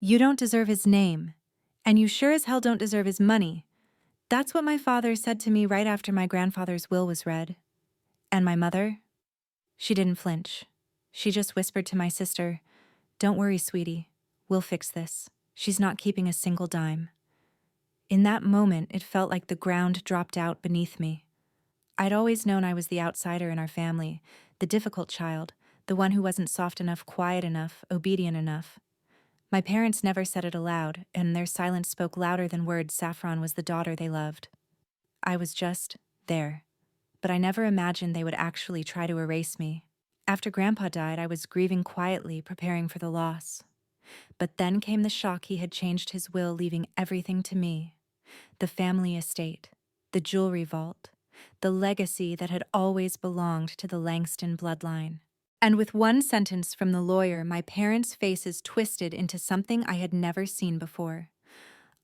You don't deserve his name, and you sure as hell don't deserve his money. That's what my father said to me right after my grandfather's will was read. And my mother? She didn't flinch. She just whispered to my sister, "Don't worry, sweetie. We'll fix this. She's not keeping a single dime." In that moment, it felt like the ground dropped out beneath me. I'd always known I was the outsider in our family, the difficult child, the one who wasn't soft enough, quiet enough, obedient enough. My parents never said it aloud, and their silence spoke louder than words. Saffron was the daughter they loved. I was just there, but I never imagined they would actually try to erase me. After Grandpa died, I was grieving quietly, preparing for the loss. But then came the shock. He had changed his will, leaving everything to me. The family estate, the jewelry vault, the legacy that had always belonged to the Langston bloodline. And with one sentence from the lawyer, my parents' faces twisted into something I had never seen before.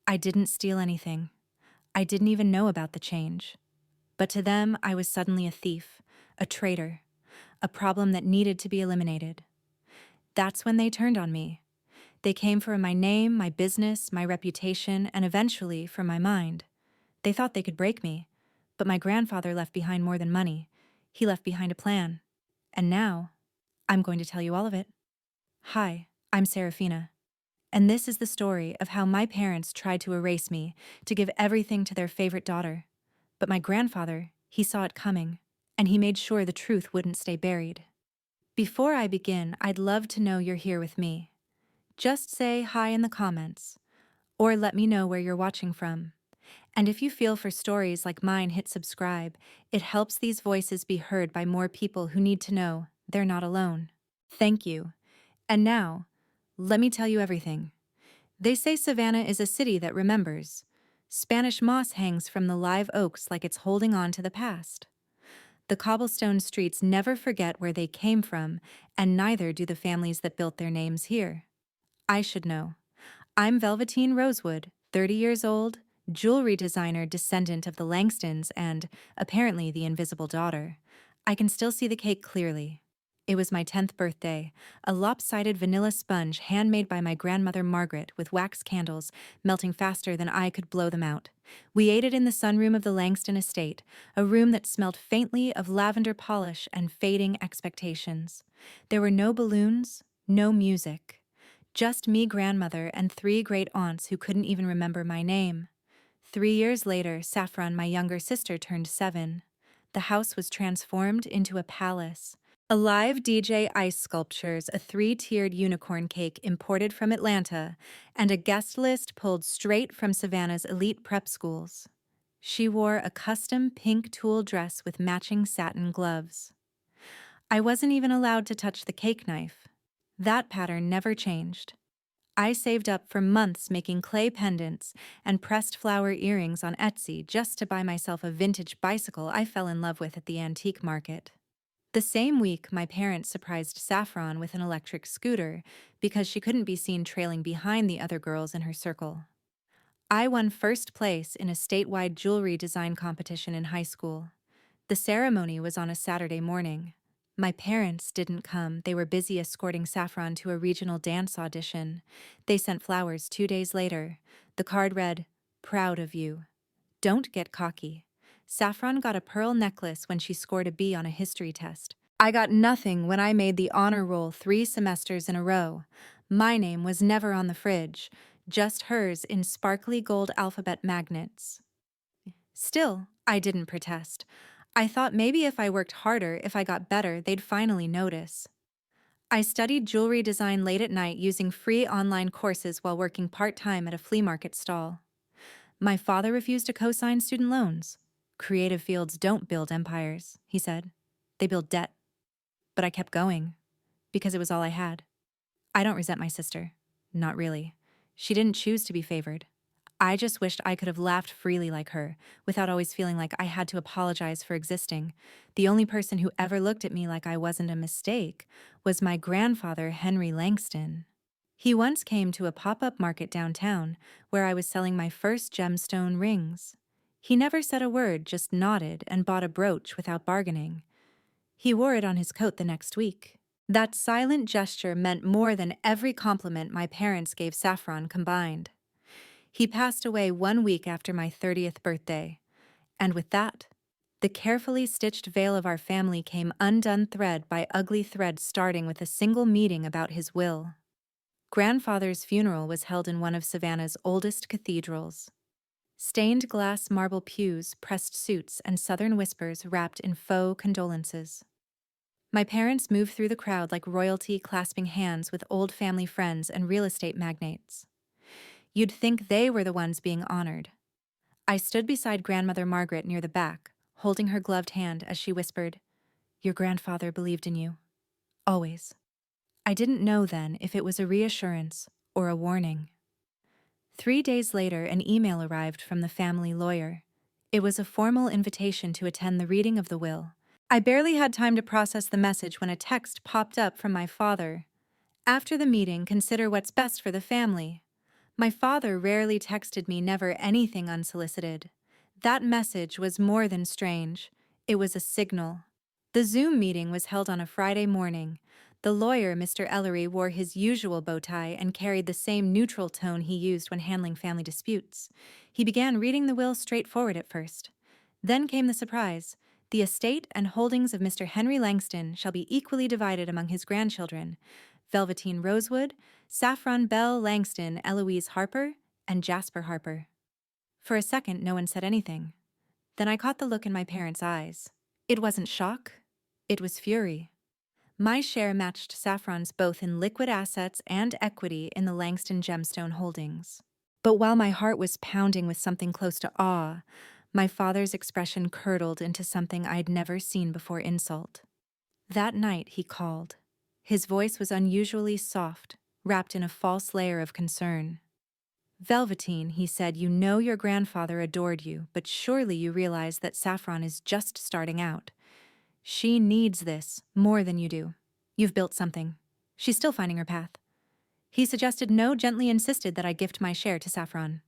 I didn't steal anything. I didn't even know about the change. But to them, I was suddenly a thief, a traitor, a problem that needed to be eliminated. That's when they turned on me. They came for my name, my business, my reputation, and eventually for my mind. They thought they could break me, but my grandfather left behind more than money. He left behind a plan. And now, I'm going to tell you all of it. Hi, I'm Serafina. And this is the story of how my parents tried to erase me, to give everything to their favorite daughter. But my grandfather, he saw it coming, and he made sure the truth wouldn't stay buried. Before I begin, I'd love to know you're here with me. Just say hi in the comments, or let me know where you're watching from. And if you feel for stories like mine, hit subscribe. It helps these voices be heard by more people who need to know they're not alone. Thank you. And now, let me tell you everything. They say Savannah is a city that remembers. Spanish moss hangs from the live oaks like it's holding on to the past. The cobblestone streets never forget where they came from, and neither do the families that built their names here. I should know. I'm Velveteen Rosewood, 30 years old, jewelry designer, descendant of the Langstons, and, apparently, the invisible daughter. I can still see the cake clearly. It was my 10th birthday, a lopsided vanilla sponge handmade by my grandmother Margaret with wax candles melting faster than I could blow them out. We ate it in the sunroom of the Langston estate, a room that smelled faintly of lavender polish and fading expectations. There were no balloons, no music. Just me, grandmother, and 3 great aunts who couldn't even remember my name. 3 years later, Saffron, my younger sister, turned 7. The house was transformed into a palace. A live DJ ice sculptures, a 3-tiered unicorn cake imported from Atlanta, and a guest list pulled straight from Savannah's elite prep schools. She wore a custom pink tulle dress with matching satin gloves. I wasn't even allowed to touch the cake knife. That pattern never changed. I saved up for months making clay pendants and pressed flower earrings on Etsy just to buy myself a vintage bicycle I fell in love with at the antique market. The same week, my parents surprised Saffron with an electric scooter because she couldn't be seen trailing behind the other girls in her circle. I won first place in a statewide jewelry design competition in high school. The ceremony was on a Saturday morning. My parents didn't come. They were busy escorting Saffron to a regional dance audition. They sent flowers 2 days later. The card read, "Proud of you. Don't get cocky." Saffron got a pearl necklace when she scored a B on a history test. I got nothing when I made the honor roll 3 semesters in a row. My name was never on the fridge, just hers in sparkly gold alphabet magnets. Still, I didn't protest. I thought maybe if I worked harder, if I got better, they'd finally notice. I studied jewelry design late at night using free online courses while working part-time at a flea market stall. My father refused to co-sign student loans. "Creative fields don't build empires," he said. "They build debt." But I kept going, because it was all I had. I don't resent my sister. Not really. She didn't choose to be favored. I just wished I could have laughed freely like her, without always feeling like I had to apologize for existing. The only person who ever looked at me like I wasn't a mistake was my grandfather, Henry Langston. He once came to a pop-up market downtown where I was selling my first gemstone rings. He never said a word, just nodded and bought a brooch without bargaining. He wore it on his coat the next week. That silent gesture meant more than every compliment my parents gave Saffron combined. He passed away 1 week after my 30th birthday, and with that, the carefully stitched veil of our family came undone thread by ugly thread starting with a single meeting about his will. Grandfather's funeral was held in one of Savannah's oldest cathedrals. Stained glass marble pews, pressed suits, and southern whispers wrapped in faux condolences. My parents moved through the crowd like royalty clasping hands with old family friends and real estate magnates. You'd think they were the ones being honored. I stood beside Grandmother Margaret near the back, holding her gloved hand as she whispered, "Your grandfather believed in you. Always." I didn't know then if it was a reassurance or a warning. 3 days later, an email arrived from the family lawyer. It was a formal invitation to attend the reading of the will. I barely had time to process the message when a text popped up from my father. "After the meeting, consider what's best for the family." My father rarely texted me, never anything unsolicited. That message was more than strange. It was a signal. The Zoom meeting was held on a Friday morning. The lawyer, Mr. Ellery, wore his usual bow tie and carried the same neutral tone he used when handling family disputes. He began reading the will straightforward at first. Then came the surprise. "The estate and holdings of Mr. Henry Langston shall be equally divided among his grandchildren, Velveteen Rosewood, Saffron Bell Langston, Eloise Harper, and Jasper Harper." For a second, no one said anything. Then I caught the look in my parents' eyes. It wasn't shock. It was fury. My share matched Saffron's both in liquid assets and equity in the Langston Gemstone holdings. But while my heart was pounding with something close to awe, my father's expression curdled into something I'd never seen before: insult. That night he called. His voice was unusually soft, wrapped in a false layer of concern. "Velveteen," he said, "you know your grandfather adored you, but surely you realize that Saffron is just starting out. She needs this more than you do. You've built something. She's still finding her path." He suggested no, gently insisted that I gift my share to Saffron.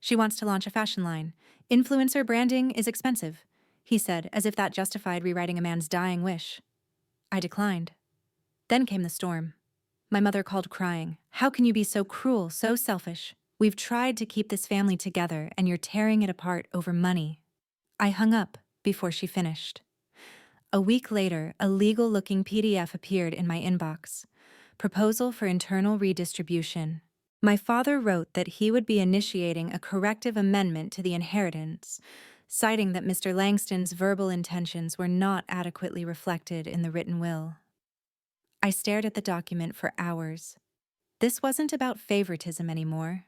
"She wants to launch a fashion line. Influencer branding is expensive," he said, as if that justified rewriting a man's dying wish. I declined. Then came the storm. My mother called crying. "How can you be so cruel, so selfish? We've tried to keep this family together, and you're tearing it apart over money." I hung up before she finished. A week later, a legal-looking PDF appeared in my inbox. Proposal for internal redistribution. My father wrote that he would be initiating a corrective amendment to the inheritance, citing that Mr. Langston's verbal intentions were not adequately reflected in the written will. I stared at the document for hours. This wasn't about favoritism anymore.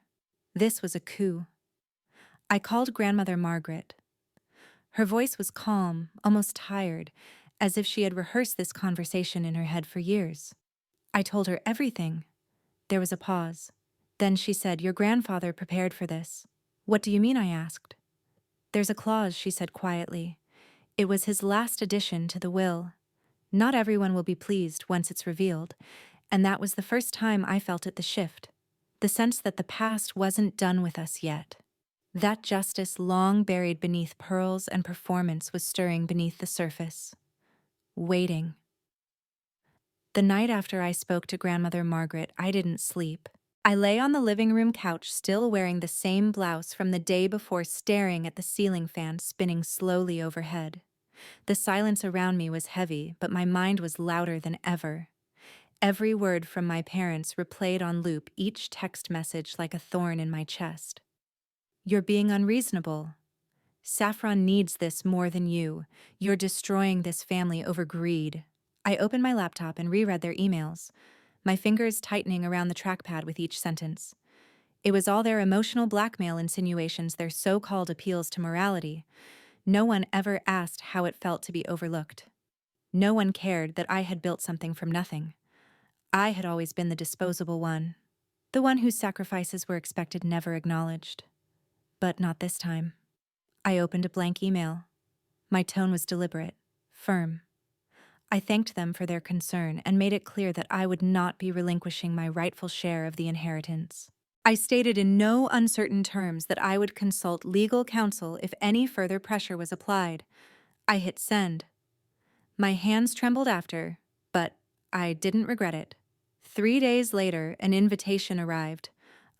This was a coup. I called Grandmother Margaret. Her voice was calm, almost tired, as if she had rehearsed this conversation in her head for years. I told her everything. There was a pause. Then she said, "Your grandfather prepared for this." "What do you mean?" I asked. "There's a clause," she said quietly. "It was his last addition to the will. Not everyone will be pleased once it's revealed, and that was the first time I felt it, the shift, the sense that the past wasn't done with us yet. That justice long buried beneath pearls and performance was stirring beneath the surface, waiting." The night after I spoke to Grandmother Margaret, I didn't sleep. I lay on the living room couch, still wearing the same blouse from the day before, staring at the ceiling fan spinning slowly overhead. The silence around me was heavy, but my mind was louder than ever. Every word from my parents replayed on loop, each text message like a thorn in my chest. "You're being unreasonable. Saffron needs this more than you. You're destroying this family over greed." I opened my laptop and reread their emails, my fingers tightening around the trackpad with each sentence. It was all their emotional blackmail insinuations, their so-called appeals to morality. No one ever asked how it felt to be overlooked. No one cared that I had built something from nothing. I had always been the disposable one, the one whose sacrifices were expected, never acknowledged. But not this time. I opened a blank email. My tone was deliberate, firm. I thanked them for their concern and made it clear that I would not be relinquishing my rightful share of the inheritance. I stated in no uncertain terms that I would consult legal counsel if any further pressure was applied. I hit send. My hands trembled after, but I didn't regret it. 3 days later, an invitation arrived.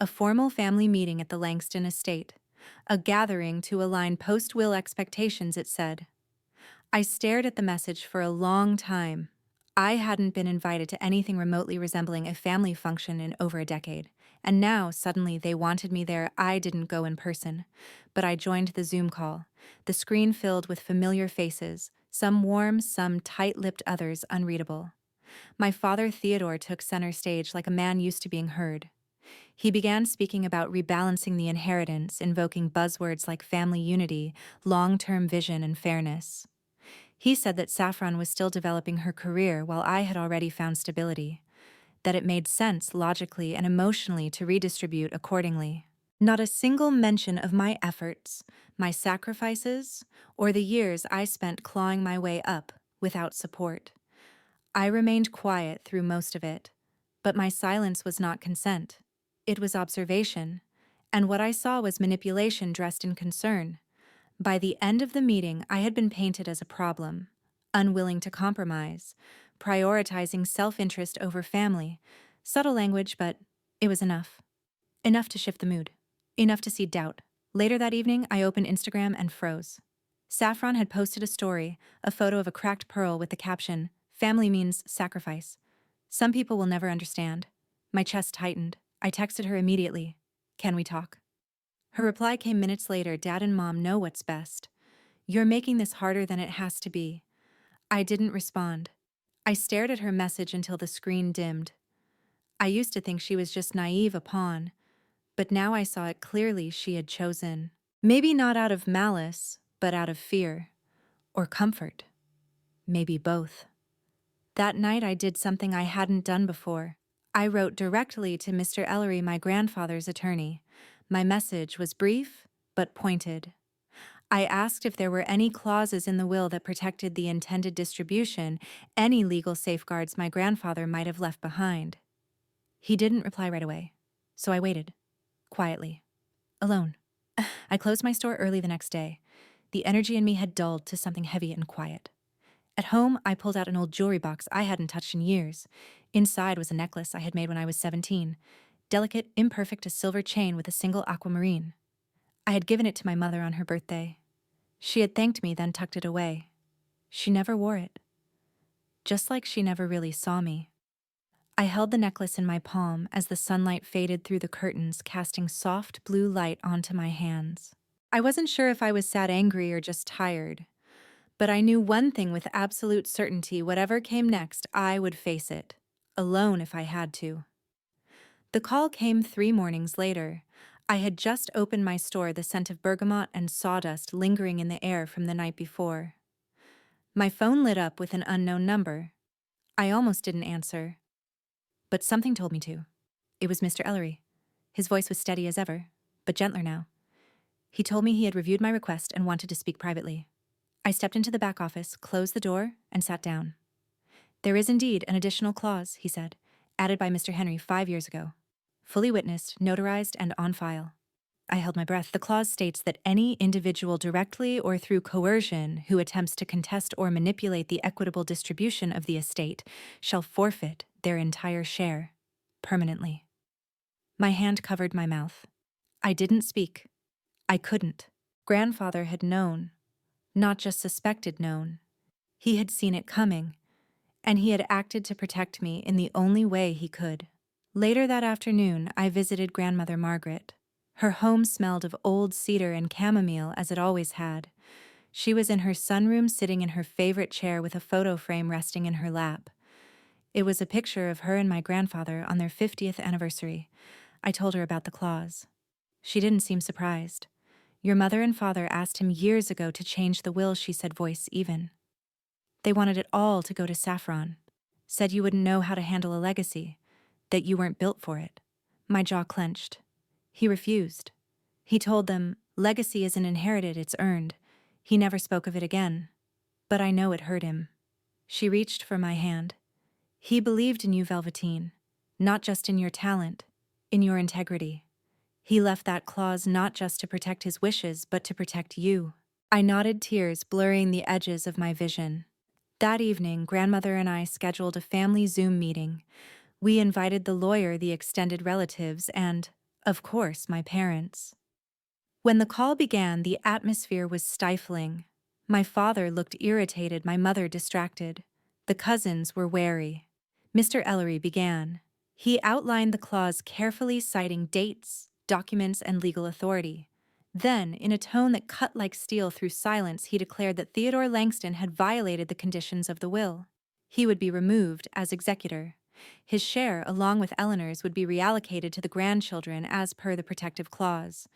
A formal family meeting at the Langston estate. A gathering to align post-will expectations, it said. I stared at the message for a long time. I hadn't been invited to anything remotely resembling a family function in over a decade, and now suddenly they wanted me there. I didn't go in person, but I joined the Zoom call, the screen filled with familiar faces, some warm, some tight-lipped, others unreadable. My father Theodore took center stage like a man used to being heard. He began speaking about rebalancing the inheritance, invoking buzzwords like family unity, long-term vision, and fairness. He said that Saffron was still developing her career while I had already found stability, that it made sense logically and emotionally to redistribute accordingly. Not a single mention of my efforts, my sacrifices, or the years I spent clawing my way up without support. I remained quiet through most of it, but my silence was not consent. It was observation, and what I saw was manipulation dressed in concern. By the end of the meeting, I had been painted as a problem, unwilling to compromise, prioritizing self-interest over family. Subtle language, but it was enough. Enough to shift the mood. Enough to seed doubt. Later that evening, I opened Instagram and froze. Saffron had posted a story, a photo of a cracked pearl with the caption, "Family means sacrifice. Some people will never understand." My chest tightened. I texted her immediately. "Can we talk?" Her reply came minutes later. "Dad and Mom know what's best. You're making this harder than it has to be." I didn't respond. I stared at her message until the screen dimmed. I used to think she was just naive, a pawn, but now I saw it clearly. She had chosen. Maybe not out of malice, but out of fear. Or comfort. Maybe both. That night I did something I hadn't done before. I wrote directly to Mr. Ellery, my grandfather's attorney. My message was brief, but pointed. I asked if there were any clauses in the will that protected the intended distribution, any legal safeguards my grandfather might have left behind. He didn't reply right away, so I waited, quietly, alone. I closed my store early the next day. The energy in me had dulled to something heavy and quiet. At home, I pulled out an old jewelry box I hadn't touched in years. Inside was a necklace I had made when I was 17, delicate, imperfect, a silver chain with a single aquamarine. I had given it to my mother on her birthday. She had thanked me, then tucked it away. She never wore it. Just like she never really saw me. I held the necklace in my palm as the sunlight faded through the curtains, casting soft blue light onto my hands. I wasn't sure if I was sad, angry, or just tired. But I knew one thing with absolute certainty: whatever came next, I would face it, alone if I had to. The call came 3 mornings later. I had just opened my store, the scent of bergamot and sawdust lingering in the air from the night before. My phone lit up with an unknown number. I almost didn't answer. But something told me to. It was Mr. Ellery. His voice was steady as ever, but gentler now. He told me he had reviewed my request and wanted to speak privately. I stepped into the back office, closed the door, and sat down. "There is indeed an additional clause," he said, "added by Mr. Henry 5 years ago. Fully witnessed, notarized, and on file." I held my breath. The clause states that any individual, directly or through coercion, who attempts to contest or manipulate the equitable distribution of the estate shall forfeit their entire share, permanently. My hand covered my mouth. I didn't speak. I couldn't. Grandfather had known. Not just suspected known. He had seen it coming, and he had acted to protect me in the only way he could. Later that afternoon, I visited Grandmother Margaret. Her home smelled of old cedar and chamomile, as it always had. She was in her sunroom, sitting in her favorite chair with a photo frame resting in her lap. It was a picture of her and my grandfather on their 50th anniversary. I told her about the clause. She didn't seem surprised. "Your mother and father asked him years ago to change the will," she said, voice even. "They wanted it all to go to Saffron. Said you wouldn't know how to handle a legacy, that you weren't built for it." My jaw clenched. He refused. He told them, "Legacy isn't inherited, it's earned." He never spoke of it again. But I know it hurt him. She reached for my hand. "He believed in you, Velveteen. Not just in your talent, in your integrity. He left that clause not just to protect his wishes, but to protect you." I nodded, tears blurring the edges of my vision. That evening, grandmother and I scheduled a family Zoom meeting. We invited the lawyer, the extended relatives, and, of course, my parents. When the call began, the atmosphere was stifling. My father looked irritated, my mother distracted. The cousins were wary. Mr. Ellery began. He outlined the clause carefully, citing dates, documents, and legal authority. Then, in a tone that cut like steel through silence, he declared that Theodore Langston had violated the conditions of the will. He would be removed as executor. His share, along with Eleanor's, would be reallocated to the grandchildren as per the protective clause.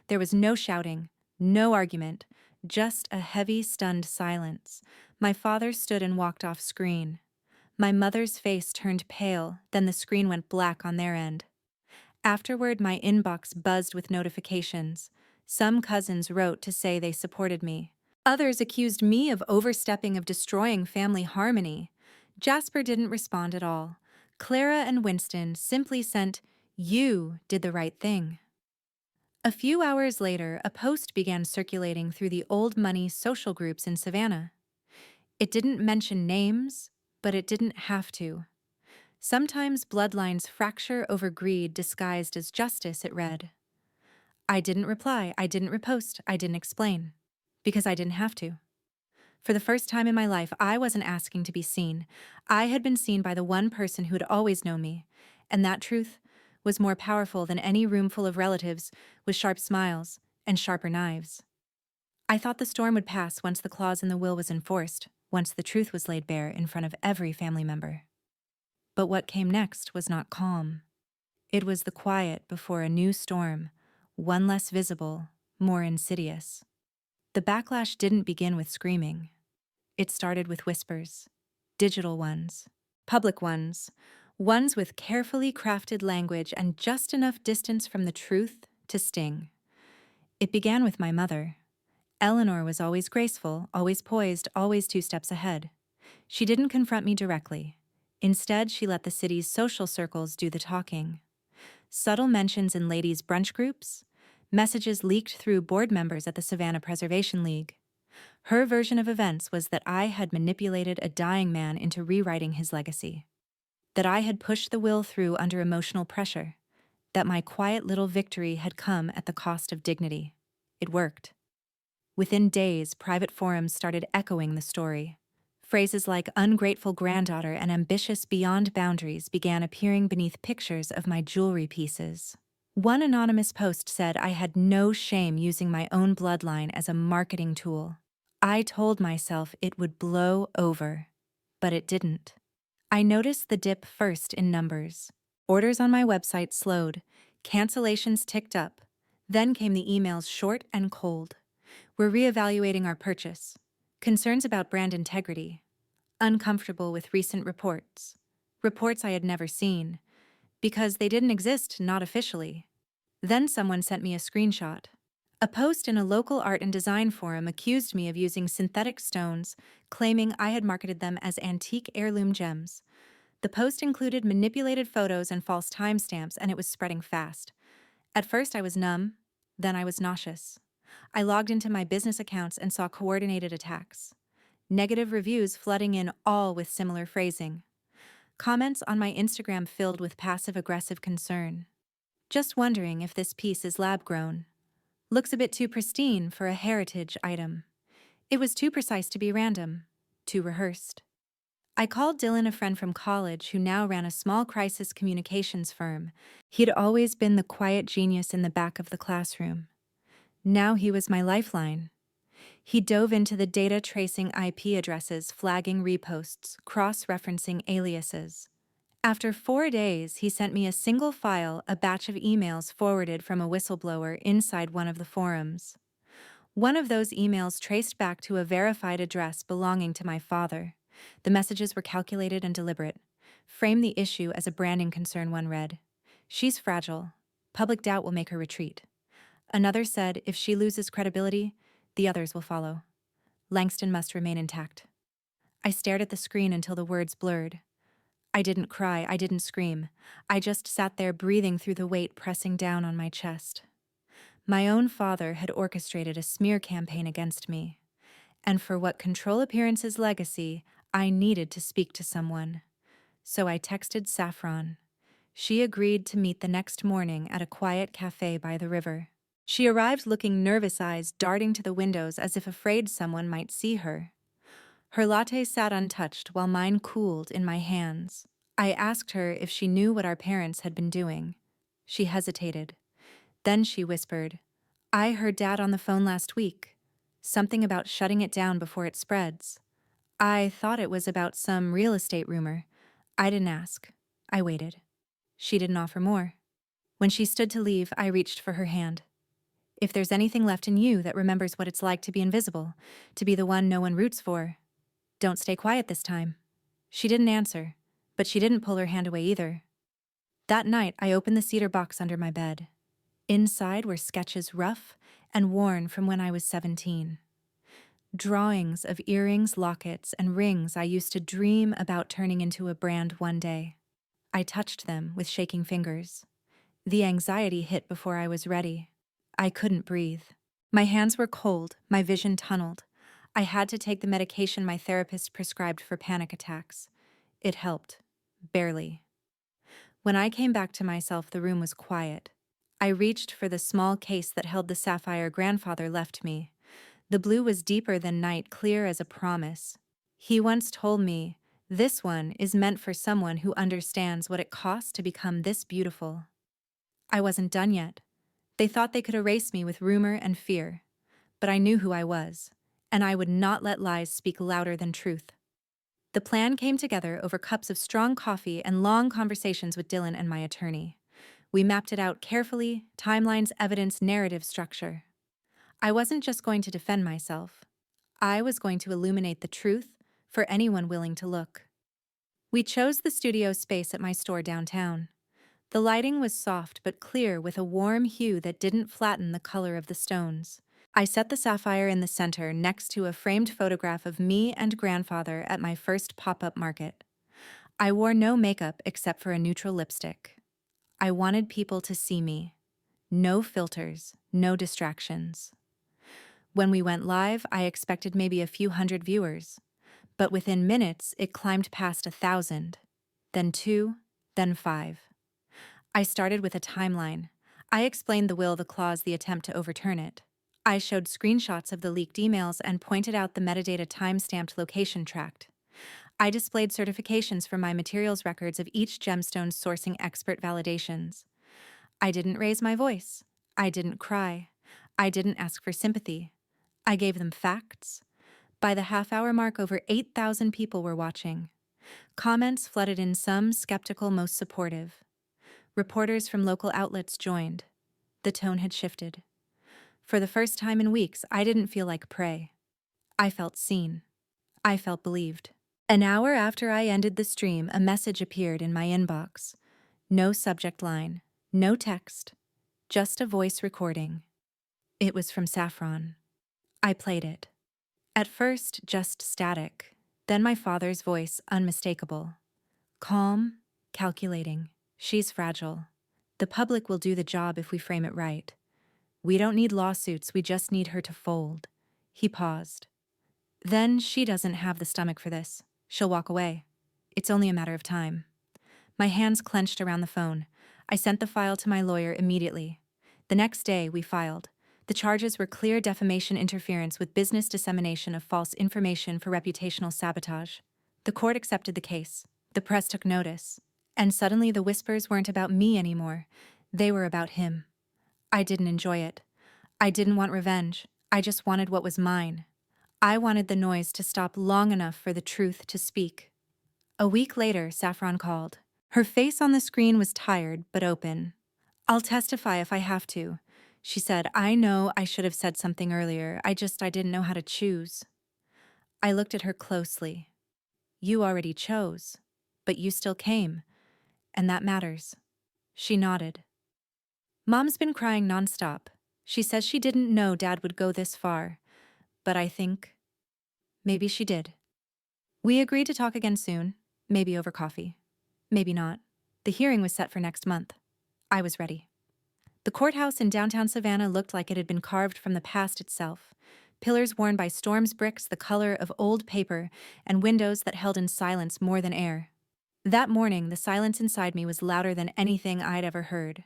There was no shouting, no argument, just a heavy, stunned silence. My father stood and walked off screen. My mother's face turned pale, then the screen went black on their end. Afterward, my inbox buzzed with notifications. Some cousins wrote to say they supported me. Others accused me of overstepping, of destroying family harmony. Jasper didn't respond at all. Clara and Winston simply sent, "You did the right thing." A few hours later, a post began circulating through the old money social groups in Savannah. It didn't mention names, but it didn't have to. Sometimes bloodlines fracture over greed disguised as justice, it read. I didn't reply, I didn't repost, I didn't explain. Because I didn't have to. For the first time in my life, I wasn't asking to be seen. I had been seen by the one person who had always known me, and that truth was more powerful than any room full of relatives with sharp smiles and sharper knives. I thought the storm would pass once the clause in the will was enforced, once the truth was laid bare in front of every family member. But what came next was not calm. It was the quiet before a new storm, one less visible, more insidious. The backlash didn't begin with screaming. It started with whispers, digital ones, public ones with carefully crafted language and just enough distance from the truth to sting. It began with my mother. Eleanor was always graceful, always poised, always 2 steps ahead. She didn't confront me directly. Instead, she let the city's social circles do the talking. Subtle mentions in ladies' brunch groups, messages leaked through board members at the Savannah Preservation League. Her version of events was that I had manipulated a dying man into rewriting his legacy, that I had pushed the will through under emotional pressure, that my quiet little victory had come at the cost of dignity. It worked. Within days, private forums started echoing the story. Phrases like ungrateful granddaughter and ambitious beyond boundaries began appearing beneath pictures of my jewelry pieces. One anonymous post said I had no shame using my own bloodline as a marketing tool. I told myself it would blow over, but it didn't. I noticed the dip first in numbers. Orders on my website slowed, cancellations ticked up, then came the emails short and cold. We're reevaluating our purchase. Concerns about brand integrity. Uncomfortable with recent reports. Reports I had never seen, because they didn't exist, not officially. Then someone sent me a screenshot. A post in a local art and design forum accused me of using synthetic stones, claiming I had marketed them as antique heirloom gems. The post included manipulated photos and false timestamps, and it was spreading fast. At first I was numb, then I was nauseous. I logged into my business accounts and saw coordinated attacks. Negative reviews flooding in, all with similar phrasing. Comments on my Instagram filled with passive-aggressive concern. Just wondering if this piece is lab-grown. Looks a bit too pristine for a heritage item. It was too precise to be random, too rehearsed. I called Dylan, a friend from college who now ran a small crisis communications firm. He'd always been the quiet genius in the back of the classroom. Now he was my lifeline. He dove into the data, tracing IP addresses, flagging reposts, cross-referencing aliases. After 4 days, he sent me a single file, a batch of emails forwarded from a whistleblower inside one of the forums. One of those emails traced back to a verified address belonging to my father. The messages were calculated and deliberate. Frame the issue as a branding concern, one read. She's fragile. Public doubt will make her retreat. Another said, if she loses credibility, the others will follow. Langston must remain intact. I stared at the screen until the words blurred. I didn't cry, I didn't scream. I just sat there breathing through the weight pressing down on my chest. My own father had orchestrated a smear campaign against me. And for what control appearances legacy, I needed to speak to someone, so I texted Saffron. She agreed to meet the next morning at a quiet cafe by the river. She arrived looking nervous, eyes darting to the windows as if afraid someone might see her. Her latte sat untouched while mine cooled in my hands. I asked her if she knew what our parents had been doing. She hesitated. Then she whispered, "I heard Dad on the phone last week. Something about shutting it down before it spreads." I thought it was about some real estate rumor. I didn't ask. I waited. She didn't offer more. When she stood to leave, I reached for her hand. "If there's anything left in you that remembers what it's like to be invisible, to be the one no one roots for, don't stay quiet this time." She didn't answer, but she didn't pull her hand away either. That night, I opened the cedar box under my bed. Inside were sketches rough and worn from when I was 17. Drawings of earrings, lockets, and rings I used to dream about turning into a brand one day. I touched them with shaking fingers. The anxiety hit before I was ready. I couldn't breathe. My hands were cold, my vision tunneled. I had to take the medication my therapist prescribed for panic attacks. It helped. Barely. When I came back to myself, the room was quiet. I reached for the small case that held the sapphire grandfather left me. The blue was deeper than night, clear as a promise. He once told me, "This one is meant for someone who understands what it costs to become this beautiful." I wasn't done yet. They thought they could erase me with rumor and fear. But I knew who I was, and I would not let lies speak louder than truth. The plan came together over cups of strong coffee and long conversations with Dylan and my attorney. We mapped it out carefully: timelines, evidence, narrative structure. I wasn't just going to defend myself. I was going to illuminate the truth for anyone willing to look. We chose the studio space at my store downtown. The lighting was soft but clear, with a warm hue that didn't flatten the color of the stones. I set the sapphire in the center next to a framed photograph of me and grandfather at my first pop-up market. I wore no makeup except for a neutral lipstick. I wanted people to see me. No filters, no distractions. When we went live, I expected maybe a few hundred viewers. But within minutes, it climbed past 1,000. Then 2, then 5. I started with a timeline. I explained the will, the clause, the attempt to overturn it. I showed screenshots of the leaked emails and pointed out the metadata time-stamped location tracked. I displayed certifications from my materials records of each gemstone, sourcing expert validations. I didn't raise my voice. I didn't cry. I didn't ask for sympathy. I gave them facts. By the half-hour mark, over 8,000 people were watching. Comments flooded in, some skeptical, most supportive. Reporters from local outlets joined. The tone had shifted. For the first time in weeks, I didn't feel like prey. I felt seen. I felt believed. An hour after I ended the stream, a message appeared in my inbox. No subject line, no text, just a voice recording. It was from Saffron. I played it. At first, just static. Then my father's voice, unmistakable. Calm, calculating. "She's fragile. The public will do the job if we frame it right. We don't need lawsuits, we just need her to fold." He paused. "Then she doesn't have the stomach for this. She'll walk away. It's only a matter of time." My hands clenched around the phone. I sent the file to my lawyer immediately. The next day, we filed. The charges were clear: defamation, interference with business, dissemination of false information for reputational sabotage. The court accepted the case. The press took notice. And suddenly the whispers weren't about me anymore. They were about him. I didn't enjoy it. I didn't want revenge. I just wanted what was mine. I wanted the noise to stop long enough for the truth to speak. A week later, Saffron called. Her face on the screen was tired but open. "I'll testify if I have to," she said. "I know I should have said something earlier. I didn't know how to choose." I looked at her closely. "You already chose, but you still came, and that matters." She nodded. "Mom's been crying nonstop. She says she didn't know Dad would go this far, but I think maybe she did." We agreed to talk again soon, maybe over coffee. Maybe not. The hearing was set for next month. I was ready. The courthouse in downtown Savannah looked like it had been carved from the past itself. pillars worn by storms, bricks the color of old paper, and windows that held in silence more than air. That morning, the silence inside me was louder than anything I'd ever heard.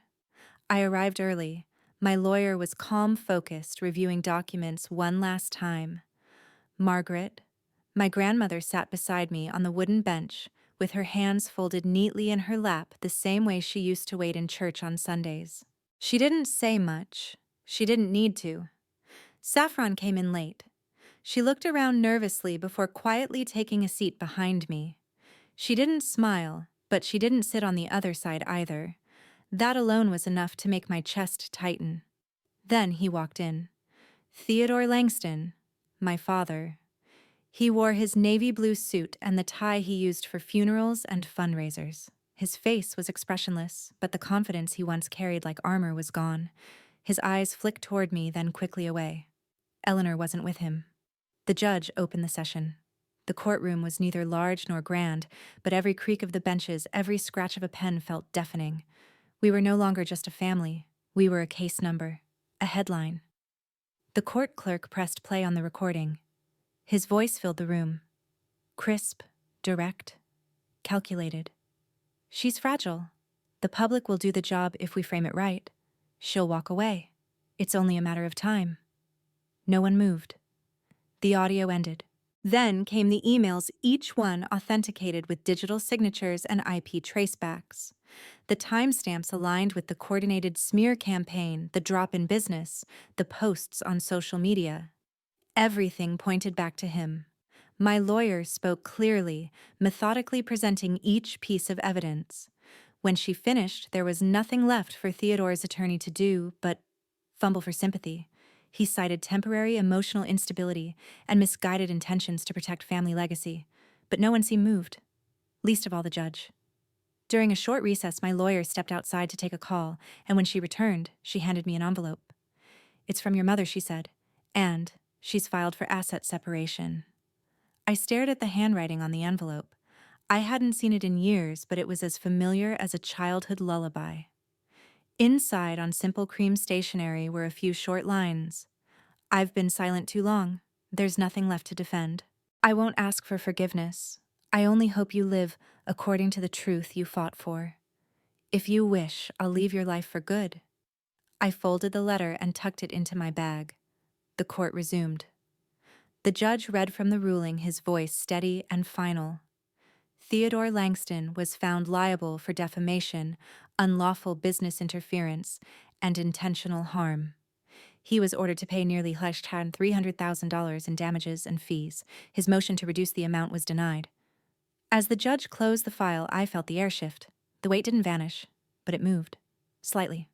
I arrived early. My lawyer was calm, focused, reviewing documents one last time. Margaret, my grandmother, sat beside me on the wooden bench, with her hands folded neatly in her lap the same way she used to wait in church on Sundays. She didn't say much. She didn't need to. Saffron came in late. She looked around nervously before quietly taking a seat behind me. She didn't smile, but she didn't sit on the other side either. That alone was enough to make my chest tighten. Then he walked in. Theodore Langston, my father. He wore his navy blue suit and the tie he used for funerals and fundraisers. His face was expressionless, but the confidence he once carried like armor was gone. His eyes flicked toward me, then quickly away. Eleanor wasn't with him. The judge opened the session. The courtroom was neither large nor grand, but every creak of the benches, every scratch of a pen felt deafening. We were no longer just a family. We were a case number, a headline. The court clerk pressed play on the recording. His voice filled the room. Crisp, direct, calculated. She's fragile. The public will do the job if we frame it right. She'll walk away. It's only a matter of time. No one moved. The audio ended. Then came the emails, each one authenticated with digital signatures and IP tracebacks. The timestamps aligned with the coordinated smear campaign, the drop in business, the posts on social media. Everything pointed back to him. My lawyer spoke clearly, methodically presenting each piece of evidence. When she finished, there was nothing left for Theodore's attorney to do but fumble for sympathy. He cited temporary emotional instability and misguided intentions to protect family legacy, but no one seemed moved, least of all the judge. During a short recess, my lawyer stepped outside to take a call, and when she returned, she handed me an envelope. "It's from your mother," she said, "and she's filed for asset separation." I stared at the handwriting on the envelope. I hadn't seen it in years, but it was as familiar as a childhood lullaby. Inside, on simple cream stationery, were a few short lines. "I've been silent too long. There's nothing left to defend. I won't ask for forgiveness. I only hope you live according to the truth you fought for. If you wish, I'll leave your life for good." I folded the letter and tucked it into my bag. The court resumed. The judge read from the ruling, his voice steady and final. Theodore Langston was found liable for defamation, unlawful business interference, and intentional harm. He was ordered to pay nearly $300,000 in damages and fees. His motion to reduce the amount was denied. As the judge closed the file, I felt the air shift. The weight didn't vanish, but it moved. Slightly.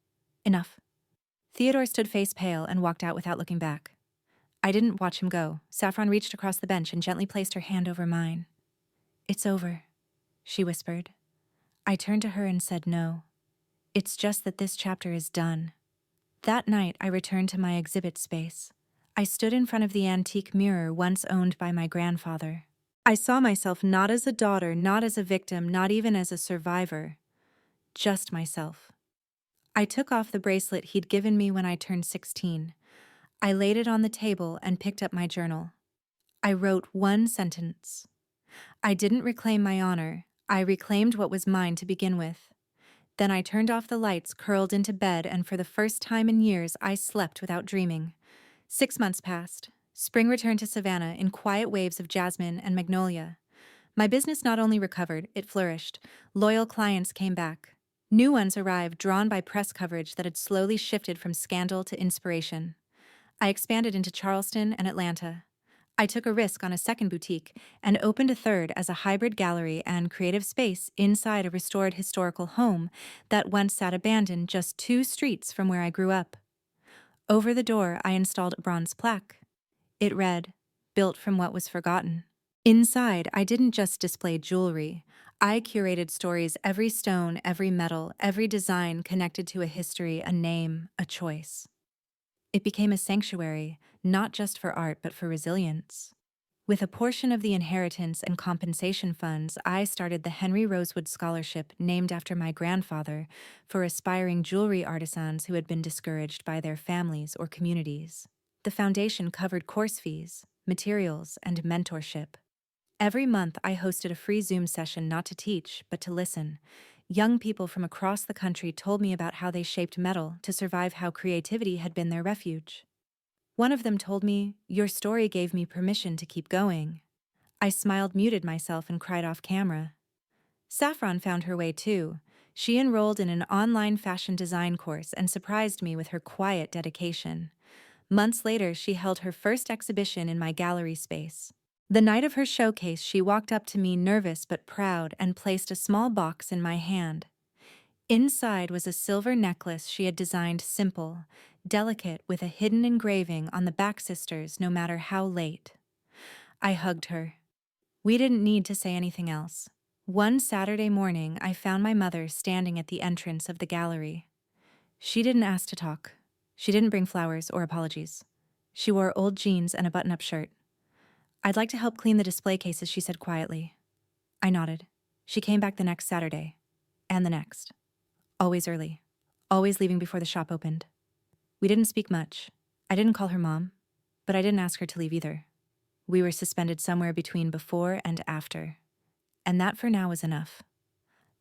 Enough. Theodore stood face pale and walked out without looking back. I didn't watch him go. Saffron reached across the bench and gently placed her hand over mine. "It's over," she whispered. I turned to her and said no. "It's just that this chapter is done." That night, I returned to my exhibit space. I stood in front of the antique mirror once owned by my grandfather. I saw myself not as a daughter, not as a victim, not even as a survivor. Just myself. I took off the bracelet he'd given me when I turned 16. I laid it on the table and picked up my journal. I wrote one sentence. I didn't reclaim my honor. I reclaimed what was mine to begin with. Then I turned off the lights, curled into bed, and for the first time in years, I slept without dreaming. 6 months passed. Spring returned to Savannah in quiet waves of jasmine and magnolia. My business not only recovered, it flourished. Loyal clients came back. New ones arrived, drawn by press coverage that had slowly shifted from scandal to inspiration. I expanded into Charleston and Atlanta. I took a risk on a second boutique and opened a third as a hybrid gallery and creative space inside a restored historical home that once sat abandoned just 2 streets from where I grew up. Over the door, I installed a bronze plaque. It read, "Built from what was forgotten." Inside, I didn't just display jewelry. I curated stories, every stone, every metal, every design connected to a history, a name, a choice. It became a sanctuary, not just for art, but for resilience. With a portion of the inheritance and compensation funds, I started the Henry Rosewood Scholarship, named after my grandfather, for aspiring jewelry artisans who had been discouraged by their families or communities. The foundation covered course fees, materials, and mentorship. Every month, I hosted a free Zoom session not to teach, but to listen. Young people from across the country told me about how they shaped metal to survive, how creativity had been their refuge. One of them told me, "Your story gave me permission to keep going." I smiled, muted myself, and cried off camera. Saffron found her way too. She enrolled in an online fashion design course and surprised me with her quiet dedication. Months later, she held her first exhibition in my gallery space. The night of her showcase, she walked up to me, nervous but proud, and placed a small box in my hand. Inside was a silver necklace she had designed, simple, delicate, with a hidden engraving on the back, "Sisters, no matter how late." I hugged her. We didn't need to say anything else. One Saturday morning, I found my mother standing at the entrance of the gallery. She didn't ask to talk. She didn't bring flowers or apologies. She wore old jeans and a button-up shirt. "I'd like to help clean the display cases," she said quietly. I nodded. She came back the next Saturday. And the next. Always early. Always leaving before the shop opened. We didn't speak much. I didn't call her mom, but I didn't ask her to leave either. We were suspended somewhere between before and after. And that for now was enough.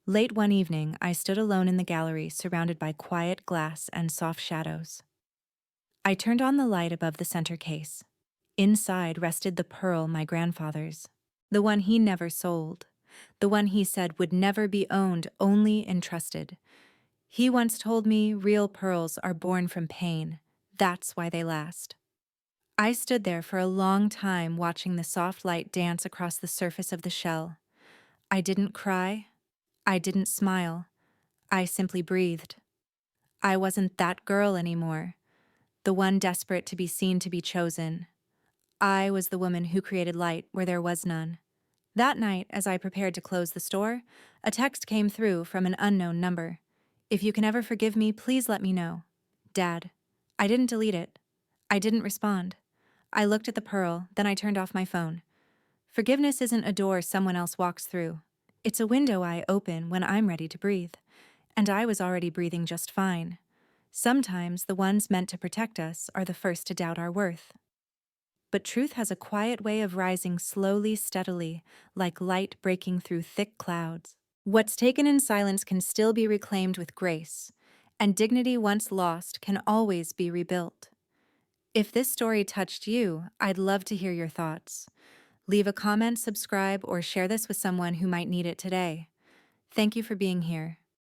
Late one evening, I stood alone in the gallery, surrounded by quiet glass and soft shadows. I turned on the light above the center case. Inside rested the pearl, my grandfather's, the one he never sold, the one he said would never be owned, only entrusted. He once told me, "Real pearls are born from pain. That's why they last." I stood there for a long time, watching the soft light dance across the surface of the shell. I didn't cry. I didn't smile. I simply breathed. I wasn't that girl anymore, the one desperate to be seen, to be chosen. I was the woman who created light where there was none. That night, as I prepared to close the store, a text came through from an unknown number. "If you can ever forgive me, please let me know. Dad." I didn't delete it. I didn't respond. I looked at the pearl, then I turned off my phone. Forgiveness isn't a door someone else walks through. It's a window I open when I'm ready to breathe. And I was already breathing just fine. Sometimes the ones meant to protect us are the first to doubt our worth. But truth has a quiet way of rising slowly, steadily, like light breaking through thick clouds. What's taken in silence can still be reclaimed with grace, and dignity once lost can always be rebuilt. If this story touched you, I'd love to hear your thoughts. Leave a comment, subscribe, or share this with someone who might need it today. Thank you for being here.